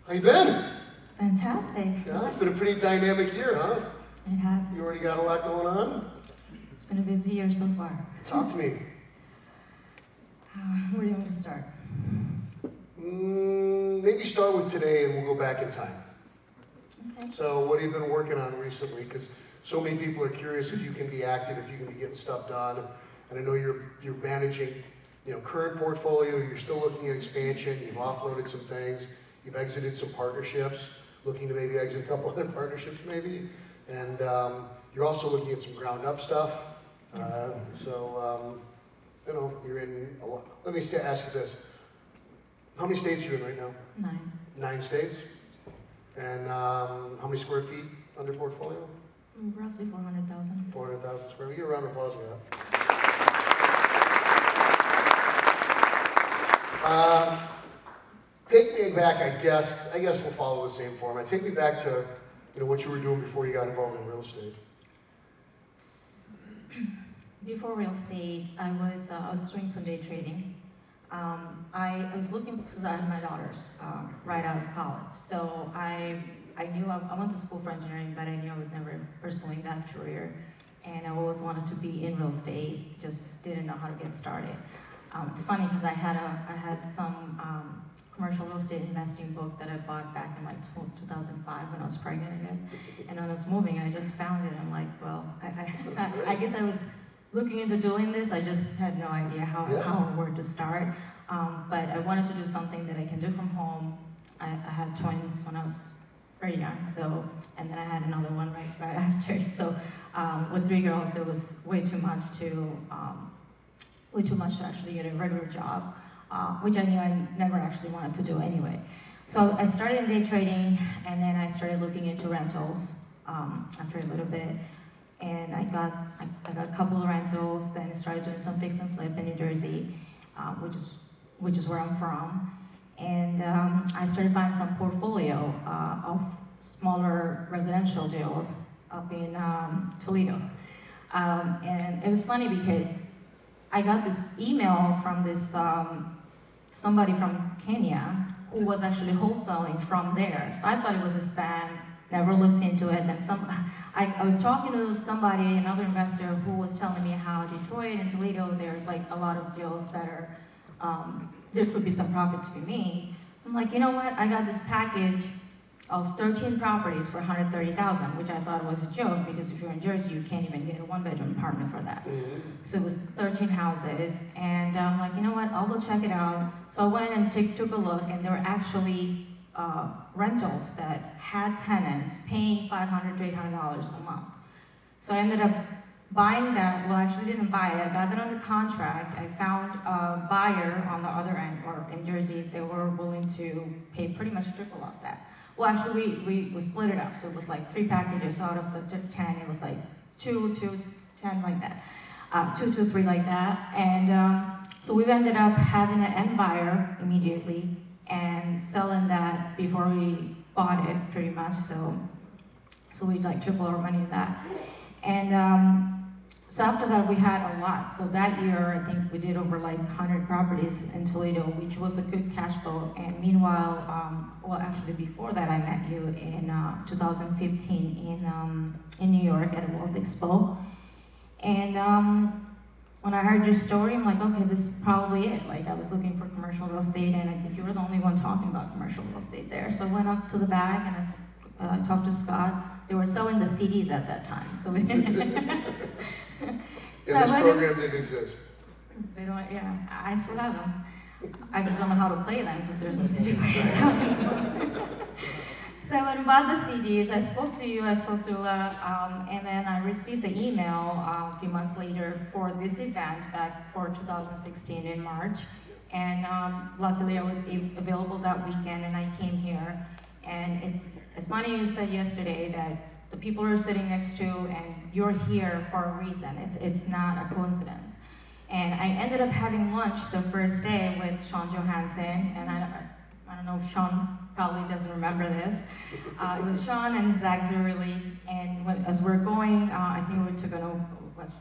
How you been? Fantastic. Yeah, it's been a pretty dynamic year, huh? It has. You already got a lot going on? It's been a busy year so far. Talk to me. Where do you want me to start? Maybe start with today and we'll go back in time. Okay. So what have you been working on recently? Because so many people are curious if you can be active, if you can be getting stuff done. And I know you're managing, current portfolio, you're still looking at expansion, you've offloaded some things, you've exited some partnerships, looking to maybe exit a couple other partnerships maybe. And you're also looking at some ground up stuff. You're in a lot. Let me ask you this. How many states are you in right now? 9. 9 states. And how many square feet under portfolio? Roughly 400,000. 400,000 square feet. Give a round of applause for that. Take me back, I guess we'll follow the same format. Take me back to what you were doing before you got involved in real estate. Before real estate, I was doing some day trading. I was looking because I had my daughters right out of college. So I knew I went to school for engineering, but I knew I was never pursuing that career. And I always wanted to be in real estate, just didn't know how to get started. It's funny because I had some commercial real estate investing book that I bought back in like 2005 when I was pregnant, I guess. And when I was moving, I just found it. I'm like, well, I guess I was looking into doing this. I just had no idea how or where to start. But I wanted to do something that I can do from home. I had twins when I was very young, and then I had another one right after. So with 3 girls, it was way too much to actually get a regular job, which I knew I never actually wanted to do anyway. So I started in day trading, and then I started looking into rentals after a little bit. And I got a couple of rentals, then started doing some fix and flip in New Jersey, which is where I'm from. And I started buying some portfolio of smaller residential deals up in Toledo. And it was funny because I got this email from this somebody from Kenya who was actually wholesaling from there. So I thought it was a spam, never looked into it. Then I was talking to somebody, another investor, who was telling me how Detroit and Toledo, there's like a lot of deals that are, there could be some profit to be made. I'm like, you know what? I got this package of 13 properties for $130,000, which I thought was a joke because if you're in Jersey, you can't even get a 1-bedroom apartment for that. So it was 13 houses, and I'm like, you know what? I'll go check it out. So I went and took a look, and there were actually rentals that had tenants paying $500 to $800 a month. So I ended up buying that. Well, I actually didn't buy it. I got it under contract. I found a buyer on the other end, or in Jersey, they were willing to pay pretty much triple of that. Well, actually, we split it up. So it was like 3 packages out of the 10. It was like 2, 10 like that. 2, 2, 3 like that. And so we ended up having an end buyer immediately and selling that before we bought it, pretty much. So we like triple our money in that. And so after that, we had a lot. So that year, I think we did over like 100 properties in Toledo, which was a good cash flow. And meanwhile, well, actually before that, I met you in 2015 in New York at a World Expo. And when I heard your story, I'm like, okay, this is probably it. Like, I was looking for commercial real estate, and I think you were the only one talking about commercial real estate there. So I went up to the back and I talked to Scott. They were selling the CDs at that time, so we didn't. This program didn't exist. They don't. Yeah, I still have them. I just don't know how to play them because there's no CD players out anymore. So when I bought the CDs, I spoke to you, and then I received the email a few months later for this event back for 2016 in March. And luckily I was available that weekend and I came here. And it's funny you said yesterday that the people you're sitting next to and you're here for a reason. It's not a coincidence. And I ended up having lunch the first day with Sean Johansson, and I don't know if Sean probably doesn't remember this. It was Sean and Zach Zurley, and as we're going, I think we took an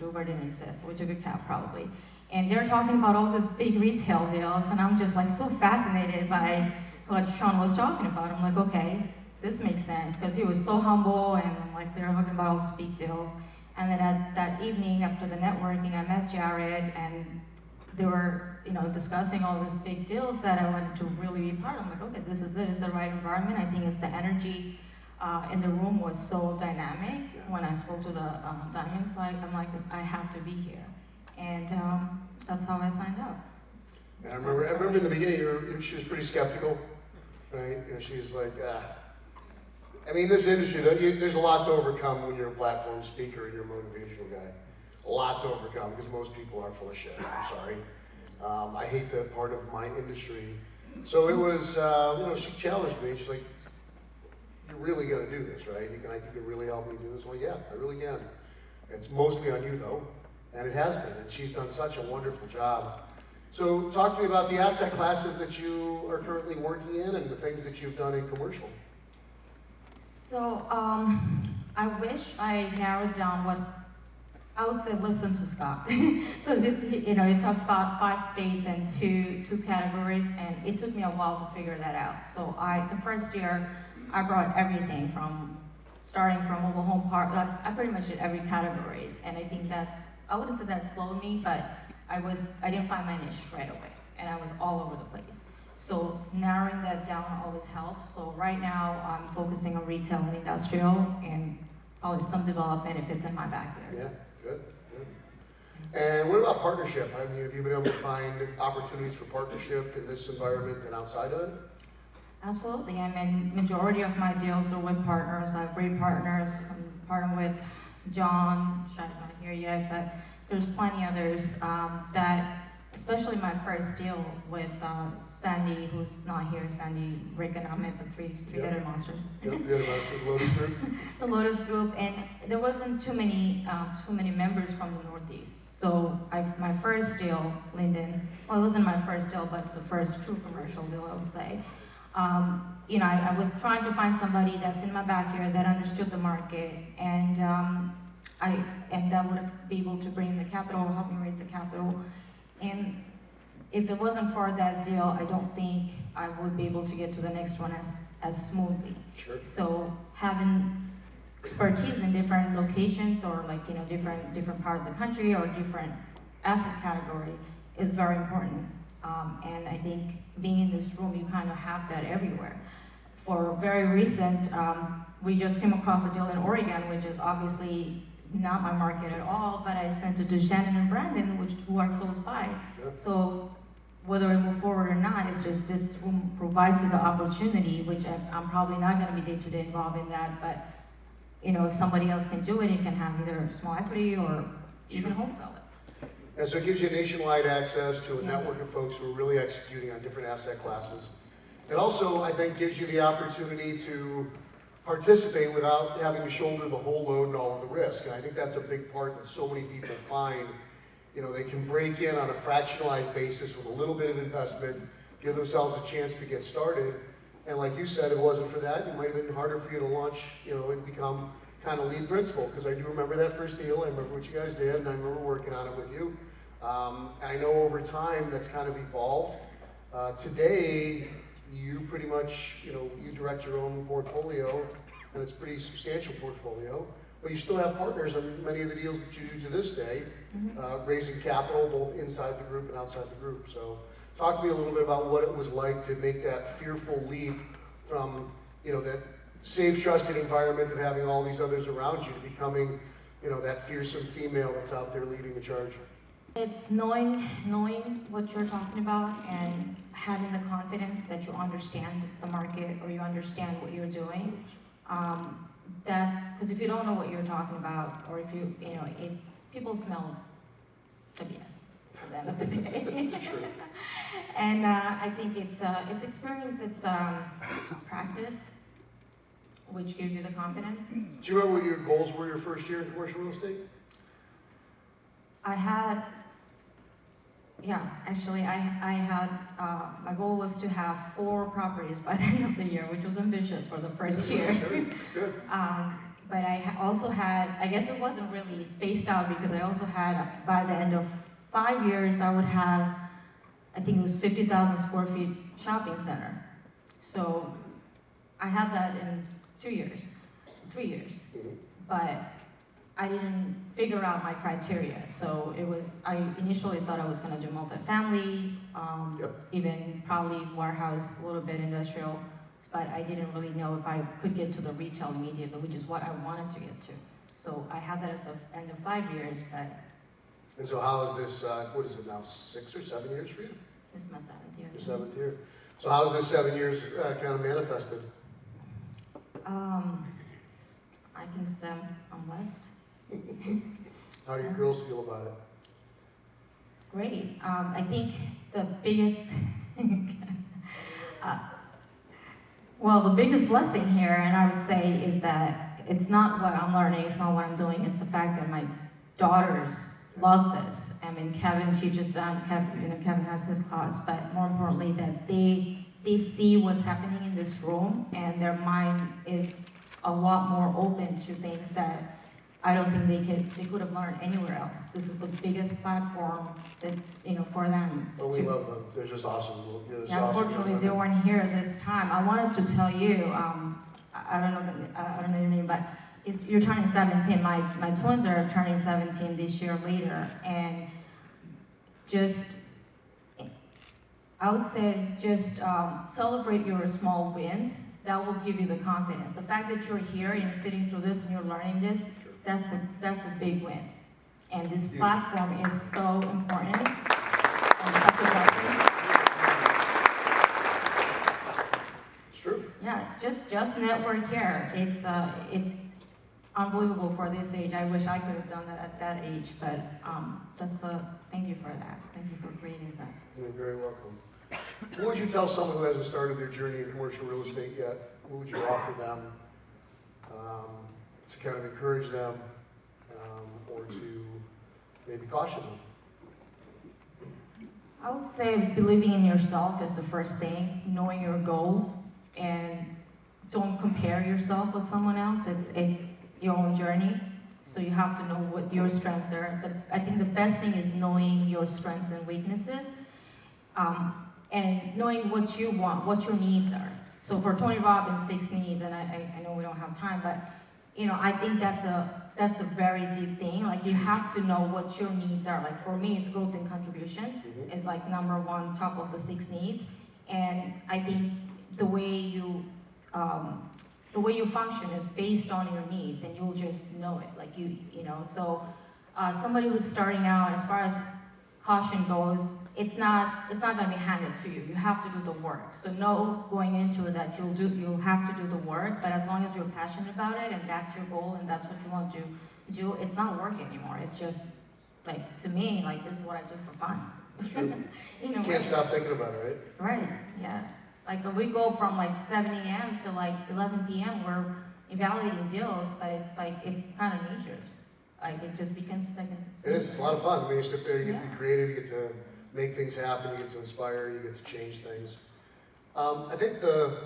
Uber didn't exist, so we took a cab probably. And they're talking about all these big retail deals, and I'm just like so fascinated by what Sean was talking about. I'm like, okay, this makes sense, because he was so humble, and I'm like, they're talking about all these big deals. And then at that evening, after the networking, I met Jared, and they were, discussing all these big deals that I wanted to really be part of. I'm like, okay, this is it. It's the right environment. I think it's the energy in the room was so dynamic when I spoke to the Diamond. So I'm like, I have to be here, and that's how I signed up. And I remember in the beginning, she was pretty skeptical, right? She's like, I mean, this industry, there's a lot to overcome when you're a platform speaker and you're a motivational guy. A lot to overcome, because most people are full of shit. I'm sorry. I hate that part of my industry. So it was, she challenged me. She's like, you're really gonna do this, right? You can really help me do this? Well, yeah, I really can. It's mostly on you, though, and it has been, and she's done such a wonderful job. So talk to me about the asset classes that you are currently working in and the things that you've done in commercial. So I wish I narrowed down what I would say. Listen to Scott, because it talks about 5 states and two categories, and it took me a while to figure that out. So the first year I brought everything from starting from mobile home park. Like, I pretty much did every categories, and I think I wouldn't say that slowed me, but I didn't find my niche right away, and I was all over the place. So narrowing that down always helps. So right now I'm focusing on retail and industrial, and probably some development if it's in my backyard. Yeah, good. And what about partnership? I mean, have you been able to find opportunities for partnership in this environment and outside of it? Absolutely. I mean, majority of my deals are with partners. I have great partners. I'm partnered with John. Shai's not here yet, but there's plenty others that, especially my first deal with Sandy, who's not here, Sandy, Rick, and Amit, the three-headed monsters. Yep, the Lotus Group. The Lotus Group, and there wasn't too many members from the Northeast. So my first deal, Linden, well, it wasn't my first deal, but the first true commercial deal, I would say. I was trying to find somebody that's in my backyard that understood the market, and that would be able to bring the capital, help me raise the capital. And if it wasn't for that deal, I don't think I would be able to get to the next one as smoothly. Sure. So having expertise in different locations, or different part of the country, or different asset category is very important. And I think being in this room, you kind of have that everywhere. For very recent, we just came across a deal in Oregon, which is obviously not my market at all, but I sent it to Shannon and Brandon, who are close by. Yep. So whether I move forward or not, it's just this room provides you the opportunity, which I'm probably not going to be day-to-day involved in that, but if somebody else can do it, it can have either small equity or even wholesale it. And so it gives you nationwide access to a network of folks who are really executing on different asset classes. It also, I think, gives you the opportunity to participate without having to shoulder the whole load and all of the risk. And I think that's a big part that so many people find. They can break in on a fractionalized basis with a little bit of investment, give themselves a chance to get started. And like you said, if it wasn't for that, it might have been harder for you to launch, and become kind of lead principal. Because I do remember that first deal, I remember what you guys did, and I remember working on it with you. And I know over time that's kind of evolved. Today, you pretty much, you direct your own portfolio, and it's a pretty substantial portfolio, but you still have partners on many of the deals that you do to this day, raising capital both inside the group and outside the group. So talk to me a little bit about what it was like to make that fearful leap from, that safe, trusted environment of having all these others around you to becoming, that fearsome female that's out there leading the charge. It's knowing what you're talking about and having the confidence that you understand the market, or you understand what you're doing. That's because if you don't know what you're talking about, or if if people smell the BS at the end of the day. That's true. And I think it's experience, it's practice, which gives you the confidence. Do you remember what your goals were your first year in commercial real estate? I had, my goal was to have 4 properties by the end of the year, which was ambitious for the first year. That's good. But I also had, I guess it wasn't really spaced out, because I also had, by the end of 5 years, I would have, I think it was 50,000 square feet shopping center. So I had that in 3 years, but I didn't figure out my criteria. So I initially thought I was gonna do multifamily, even probably warehouse, a little bit industrial, but I didn't really know if I could get to the retail immediately, which is what I wanted to get to. So I had that as the end of 5 years, but. And so how is this, what is it now, 6 or 7 years for you? This is my 7th year. Your 7th year. So how has this 7 years kind of manifested? I can say I'm blessed. How do your girls feel about it? Great. I think the biggest, the biggest blessing here, and I would say, is that it's not what I'm learning, it's not what I'm doing, it's the fact that my daughters love this. I mean, Kevin teaches them, Kevin has his class, but more importantly, that they see what's happening in this room, and their mind is a lot more open to things that I don't think they could have learned anywhere else. This is the biggest platform that, for them. Oh, we love them. They're just awesome. Yeah, unfortunately, they weren't here this time. I wanted to tell you, I don't know your name, but you're turning 17. My twins are turning 17 this year later, and I would say celebrate your small wins. That will give you the confidence. The fact that you're here and you're sitting through this and you're learning this, that's a big win. And this platform is so important and such a blessing. It's true. Yeah, just network here. It's unbelievable for this age. I wish I could have done that at that age, but thank you for that. Thank you for creating that. You're very welcome. What would you tell someone who hasn't started their journey in commercial real estate yet? What would you offer them to kind of encourage them or to maybe caution them? I would say believing in yourself is the first thing, knowing your goals, and don't compare yourself with someone else. It's your own journey, so you have to know what your strengths are. I think the best thing is knowing your strengths and weaknesses, and knowing what you want, what your needs are. So for Tony Robbins' 6 needs, and I know we don't have time, but I think that's a very deep thing. Like, you have to know what your needs are. Like, for me, it's growth and contribution is like number one, top of the 6 needs. And I think the way you function is based on your needs, and you'll just know it. Like, So somebody who's starting out, as far as caution goes, it's not going to be handed to you. You have to do the work. So know going into it that you'll have to do the work, but as long as you're passionate about it and that's your goal and that's what you want to do, it's not work anymore. It's just, like, to me, like, this is what I do for fun. Sure. You can't stop thinking about it, right? Right, yeah. Like, we go from like 7 a.m. to like 11 p.m. We're evaluating deals, but it's kind of nature. Like, it just becomes a second. It is. It's a lot of fun. I mean, you sit there, you get to be creative, you get to make things happen, you get to inspire, you get to change things. I think the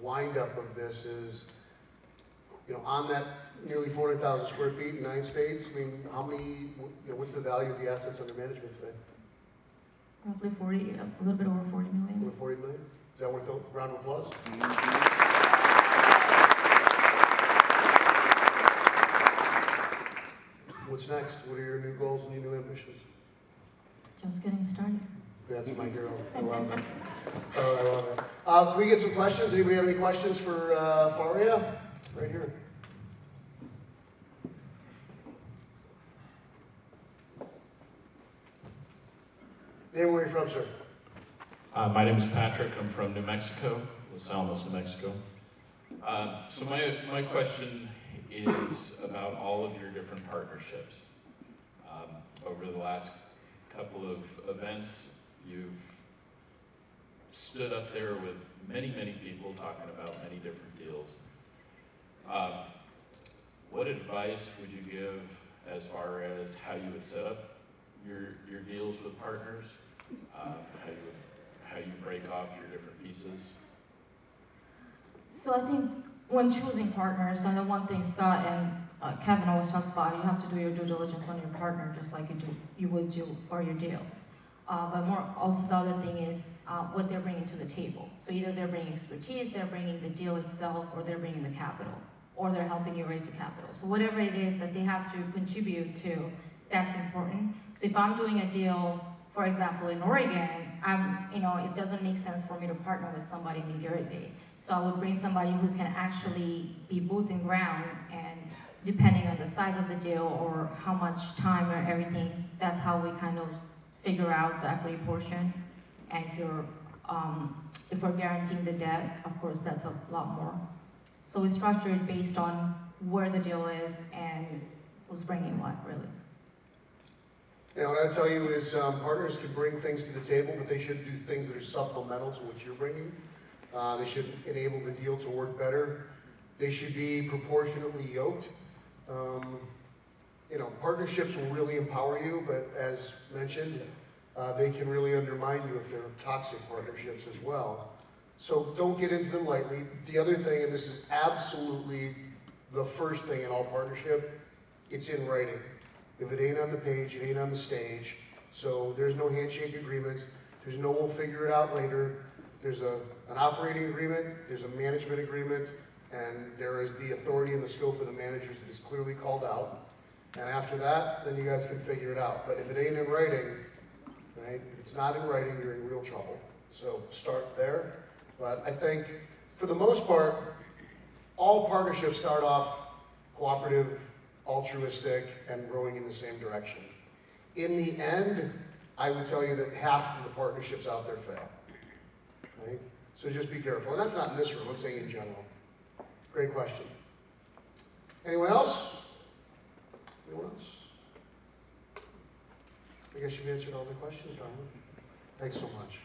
wind up of this is, on that nearly 400,000 square feet in 9 states, I mean, what's the value of the assets under management today? Roughly 40, a little bit over 40 million. Over 40 million? Is that worth a round of applause? What's next? What are your new goals and your new ambitions? Just getting started. That's my girl. I love it. Oh, I love it. Can we get some questions? Anybody have any questions for Faria? Right here. Name where you're from, sir. My name is Patrick. I'm from New Mexico, Los Alamos, New Mexico. So my question is about all of your different partnerships. Over the last couple of events, you've stood up there with many, many people talking about many different deals. What advice would you give as far as how you would set up your deals with partners, how you break off your different pieces? So I think when choosing partners, and the one thing Scott and Kevin always talks about, you have to do your due diligence on your partner, just like you would do for your deals. But more also the other thing is what they're bringing to the table. So either they're bringing expertise, they're bringing the deal itself, or they're bringing the capital, or they're helping you raise the capital. So whatever it is that they have to contribute to, that's important. So if I'm doing a deal, for example, in Oregon, it doesn't make sense for me to partner with somebody in New Jersey. So I would bring somebody who can actually be booth and ground, and depending on the size of the deal or how much time or everything, that's how we kind of figure out the equity portion. And if we're guaranteeing the debt, of course, that's a lot more. So we structure it based on where the deal is and who's bringing what, really. Yeah, what I tell you is partners can bring things to the table, but they should do things that are supplemental to what you're bringing. They should enable the deal to work better. They should be proportionately yoked. Partnerships will really empower you, but as mentioned, they can really undermine you if they're toxic partnerships as well. So don't get into them lightly. The other thing, and this is absolutely the first thing in all partnership, it's in writing. If it ain't on the page, it ain't on the stage. So there's no handshake agreements. There's no we'll figure it out later. There's an operating agreement, there's a management agreement, and there is the authority and the scope of the managers that is clearly called out. And after that, then you guys can figure it out. But if it ain't in writing, right, if it's not in writing, you're in real trouble. So start there. But I think, for the most part, all partnerships start off cooperative, altruistic, and growing in the same direction. In the end, I would tell you that half of the partnerships out there fail. Right? So just be careful. And that's not in this room, I'm saying in general. Great question. Anyone else? Anyone else? I guess you've answered all the questions, Darla. Thanks so much.